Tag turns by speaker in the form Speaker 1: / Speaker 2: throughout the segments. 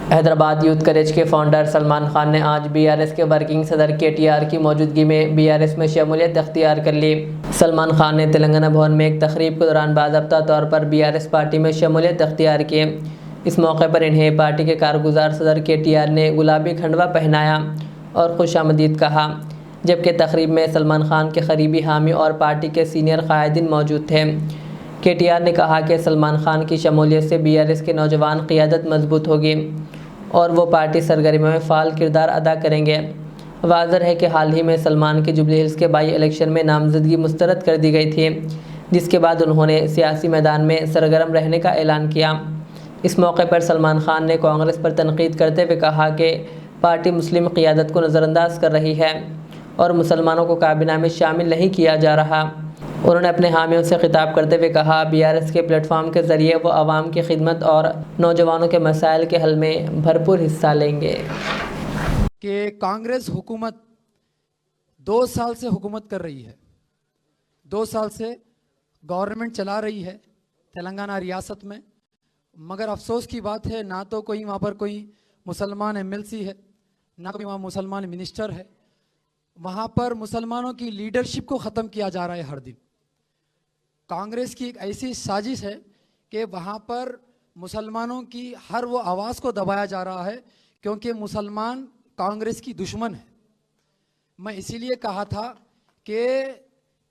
Speaker 1: Hyderabad youth करेज के founder Salman Khan ने आज बीआरएस के वर्किंग सदर केटीआर की मौजूदगी में बीआरएस में शमूलियत अख्तियार कर ली। सलमान खान ने तेलंगाना भवन में एक तकरीब के दौरान बाज़ाब्ता तौर पर बीआरएस पार्टी में शमूलियत अख्तियार की। इस मौके पर इन्हें पार्टी के कारगुजार सदर केटीआर ने गुलाबी खंडवा पहनाया और खुशामदीद कहा, जबकि तकरीब में सलमान खान के करीबी हामी और पार्टी के सीनियर कायदीन मौजूद थे। केटीआर ने कहा कि सलमान खान की शमूलियत से बीआरएस के नौजवान क़ियादत मजबूत होगी और वो पार्टी सरगर्मियों में फ़ाल किरदार अदा करेंगे। वाज़ेह है कि हाल ही में सलमान की जुबली हिल्स के बाई इलेक्शन में नामजदगी मुस्तरद कर दी गई थी, जिसके बाद उन्होंने सियासी मैदान में सरगर्म रहने का ऐलान किया। इस मौके पर सलमान खान ने कांग्रेस पर तनकीद करते हुए कहा कि पार्टी मुस्लिम क़ियादत को नज़रअंदाज कर रही है और मुसलमानों को काबीना में शामिल नहीं किया जा रहा। उन्होंने अपने हामियों से खिताब करते हुए कहा, बीआरएस के प्लेटफॉर्म के ज़रिए वो आवाम की खिदमत और नौजवानों के मसाइल के हल में भरपूर हिस्सा लेंगे।
Speaker 2: कि कांग्रेस हुकूमत 2 साल से हुकूमत कर रही है, 2 साल से गवर्नमेंट चला रही है तेलंगाना रियासत में, मगर अफसोस की बात है ना तो कोई वहाँ पर कोई मुसलमान एमएलसी है, ना कोई वहाँ मुसलमान मिनिस्टर है। वहाँ पर मुसलमानों की लीडरशिप को ख़त्म किया जा रहा है हर दिन। कांग्रेस की एक ऐसी साजिश है कि वहाँ पर मुसलमानों की हर वो आवाज़ को दबाया जा रहा है, क्योंकि मुसलमान कांग्रेस की दुश्मन है। मैं इसीलिए कहा था कि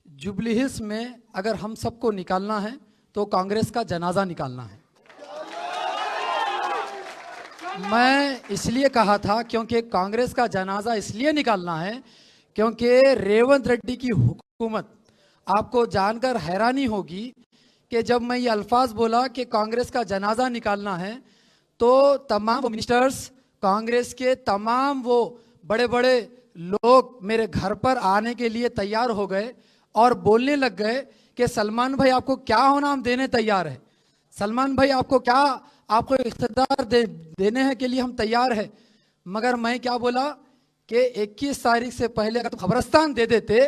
Speaker 2: जुबली हिल्स में अगर हम सबको निकालना है तो कांग्रेस का जनाजा निकालना है। मैं इसलिए कहा था क्योंकि कांग्रेस का जनाजा इसलिए निकालना है क्योंकि रेवंत रेड्डी की हुकूमत, आपको जानकर हैरानी होगी कि जब मैं ये अल्फाज बोला कि कांग्रेस का जनाजा निकालना है तो तमाम मिनिस्टर्स, कांग्रेस के तमाम वो बड़े बड़े लोग मेरे घर पर आने के लिए तैयार हो गए और बोलने लग गए कि सलमान भाई आपको क्या होना हम देने तैयार है, सलमान भाई आपको इख्तियार देने हैं के लिए हम तैयार है। मगर मैं क्या बोला कि 21 तारीख से पहले अगर तुम खबरस्तान दे देते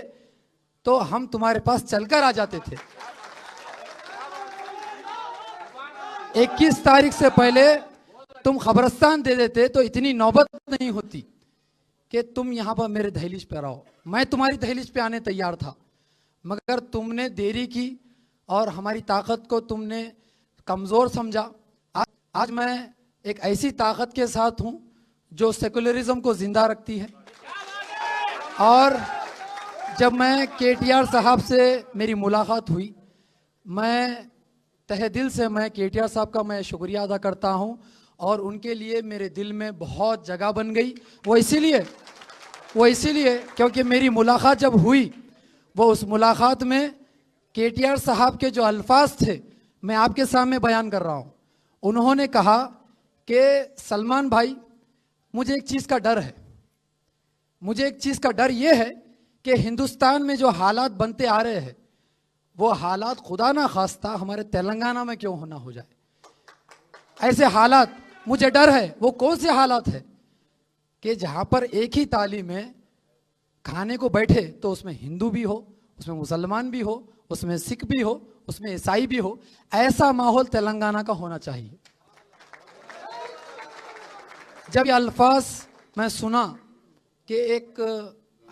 Speaker 2: तो हम तुम्हारे पास चलकर आ जाते थे। 21 तारीख से पहले तुम खबरस्तान दे देते तो इतनी नौबत नहीं होती कि तुम यहाँ पर मेरे दहलीज पर आओ। मैं तुम्हारी दहलीज पे आने तैयार था, मगर तुमने देरी की और हमारी ताकत को तुमने कमज़ोर समझा। आज मैं एक ऐसी ताकत के साथ हूँ जो सेकुलरिज्म को ज़िंदा रखती है। और जब मैं केटीआर साहब से मेरी मुलाकात हुई, मैं तहे दिल से मैं केटीआर साहब का मैं शुक्रिया अदा करता हूँ और उनके लिए मेरे दिल में बहुत जगह बन गई। वो इसीलिए क्योंकि मेरी मुलाकात जब हुई, वो उस मुलाकात में केटीआर साहब के जो अल्फाज थे मैं आपके सामने बयान कर रहा हूँ। उन्होंने कहा कि सलमान भाई, मुझे एक चीज़ का डर है, मुझे एक चीज़ का डर ये है कि हिंदुस्तान में जो हालात बनते आ रहे हैं वो हालात खुदा ना खास्ता हमारे तेलंगाना में क्यों होना हो जाए। ऐसे हालात मुझे डर है। वो कौन से हालात है कि जहाँ पर एक ही थाली में खाने को बैठे तो उसमें हिंदू भी हो, उसमें मुसलमान भी हो, उसमें सिख भी हो, उसमें ईसाई भी हो। ऐसा माहौल तेलंगाना का होना चाहिए। जब ये अल्फाज मैं सुना कि एक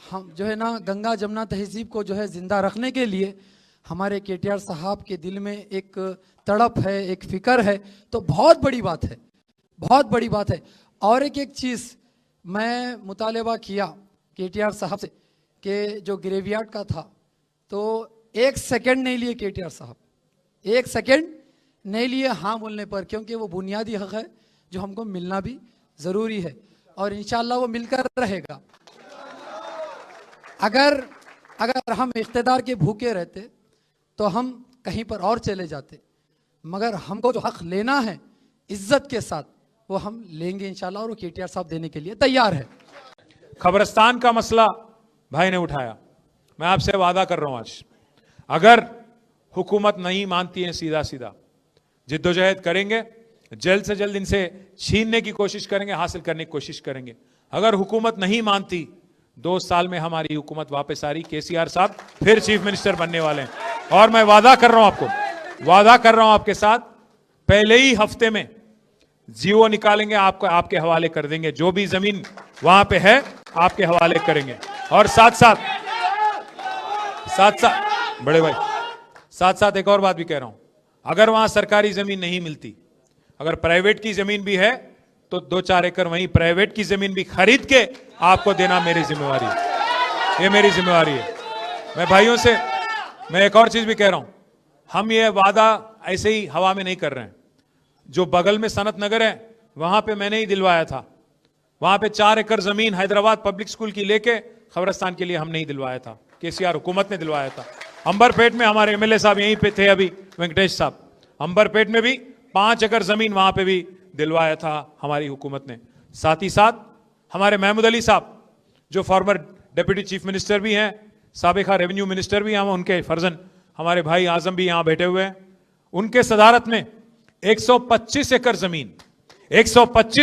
Speaker 2: हम जो है ना गंगा जमुना तहजीब को जो है ज़िंदा रखने के लिए हमारे केटीआर साहब के दिल में एक तड़प है, एक फ़िक्र है, तो बहुत बड़ी बात है, बहुत बड़ी बात है। और एक चीज़ मैं मुतालबा किया केटीआर साहब से कि जो ग्रेवयार्ड का था, तो 1 सेकंड नहीं लिए केटीआर साहब, 1 सेकंड नहीं लिए हाँ बोलने पर, क्योंकि वो बुनियादी हक़ है जो हमको मिलना भी ज़रूरी है और इंशाअल्लाह वो मिलकर रहेगा। अगर हम इख्तिदार के भूखे रहते तो हम कहीं पर और चले जाते, मगर हमको जो हक़ लेना है इज्जत के साथ वो हम लेंगे इंशाअल्लाह, और वो केटीआर साहब देने के लिए तैयार है।
Speaker 3: खबरस्तान का मसला भाई ने उठाया, मैं आपसे वादा कर रहा हूं आज, अगर हुकूमत नहीं मानती है सीधा सीधा जिद्दोजहद करेंगे, जल्द से जल्द इनसे छीनने की कोशिश करेंगे, हासिल करने की कोशिश करेंगे। अगर हुकूमत नहीं मानती, 2 साल में हमारी हुकूमत वापस आ रही, केसीआर साहब फिर चीफ मिनिस्टर बनने वाले हैं। और मैं वादा कर रहा हूं आपको, वादा कर रहा हूं आपके साथ, पहले ही हफ्ते में जीओ निकालेंगे, आपको आपके हवाले कर देंगे, जो भी जमीन वहां पे है आपके हवाले करेंगे। और साथ साथ बड़े भाई, साथ साथ एक और बात भी कह रहा हूं, अगर वहां सरकारी जमीन नहीं मिलती, अगर प्राइवेट की जमीन भी है तो 2-4 एकड़ वहीं प्राइवेट की जमीन भी खरीद के आपको देना मेरी जिम्मेवारी है, ये मेरी जिम्मेवारी है। मैं भाइयों से मैं एक और चीज भी कह रहा हूं, हम ये वादा ऐसे ही हवा में नहीं कर रहे हैं। जो बगल में सनत नगर है वहां पे मैंने ही दिलवाया था, वहां पे 4 एकड़ जमीन हैदराबाद पब्लिक स्कूल की लेके खबरस्तान के लिए हमने ही दिलवाया था, केसीआर हुकूमत ने दिलवाया था। अंबरपेट में हमारे एमएलए साहब यहीं पे थे अभी, वेंकटेश साहब, अंबरपेट में भी 5 एकड़ जमीन वहां पे भी दिलवाया था हमारी हुकूमत ने। साथ ही साथ हमारे महमूद अली साहब जो फॉर्मर डिप्टी चीफ मिनिस्टर भी हैं, साबिका रेवेन्यू मिनिस्टर भी हैं, उनके फर्जन हमारे भाई आजम भी यहां बैठे हुए हैं, उनके सदारत में 125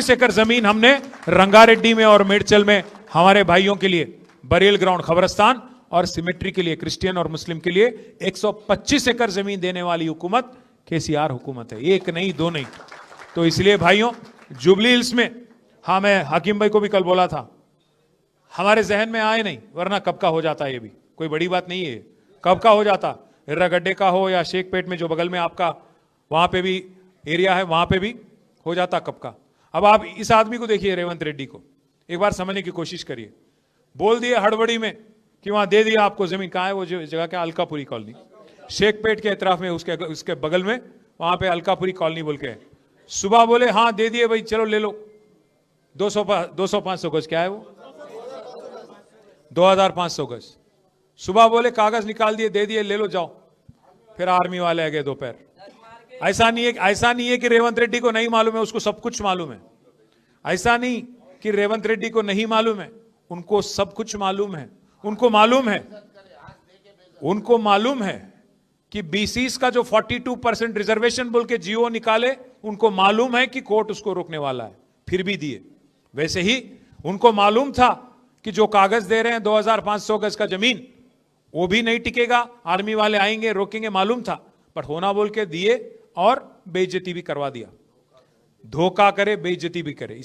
Speaker 3: एकड़ जमीन हमने रंगारेड्डी में और मेडचल में हमारे भाइयों के लिए बरेल ग्राउंड खबरस्तान और सिमेट्री के लिए क्रिश्चियन और मुस्लिम के लिए 125 एकड़ जमीन देने वाली हुकूमत केसीआर हुकूमत है, एक नहीं दो नहीं। तो इसलिए भाइयों, जुबली हिल्स में, हाँ मैं हाकिम भाई को भी कल बोला था, हमारे जहन में आए नहीं, वरना कब का हो जाता, ये भी कोई बड़ी बात नहीं है, कब का हो जाता, हिर्रागड्डे का हो या शेखपेट में जो बगल में आपका वहां पे भी एरिया है वहां पे भी हो जाता कब का। अब आप इस आदमी को देखिए, रेवंत रेड्डी को एक बार समझने की कोशिश करिए, बोल दिए हड़बड़ी में कि वहां दे दिया आपको जमीन, कहां है वो जगह, क्या अलकापुरी कॉलोनी, शेखपेट के इतराफ में, उसके बगल में वहां पे अलकापुरी कॉलोनी बोल के है। सुबह बोले हाँ दे दिए भाई, चलो ले लो, 200-500 गज, क्या है वो 2500 गज। सुबह बोले कागज निकाल दिए, दे दिए, ले लो जाओ, फिर आर्मी वाले आ गए दोपहर। ऐसा नहीं है कि रेवंत रेड्डी को नहीं मालूम है, उसको सब कुछ मालूम है। ऐसा नहीं कि रेवंत रेड्डी को नहीं मालूम है, उनको सब कुछ मालूम है। उनको मालूम है कि बीसीस का जो 42% रिजर्वेशन बोल के जीओ निकाले, उनको मालूम है कि कोर्ट उसको रोकने वाला है, फिर भी दिए। वैसे ही उनको मालूम था कि जो कागज दे रहे हैं 2500 गज का जमीन, वो भी नहीं टिकेगा, आर्मी वाले आएंगे रोकेंगे, मालूम था, पर होना बोल के दिए और बेइज्जती भी करवा दिया। धोखा करे बेइज्जती भी करे।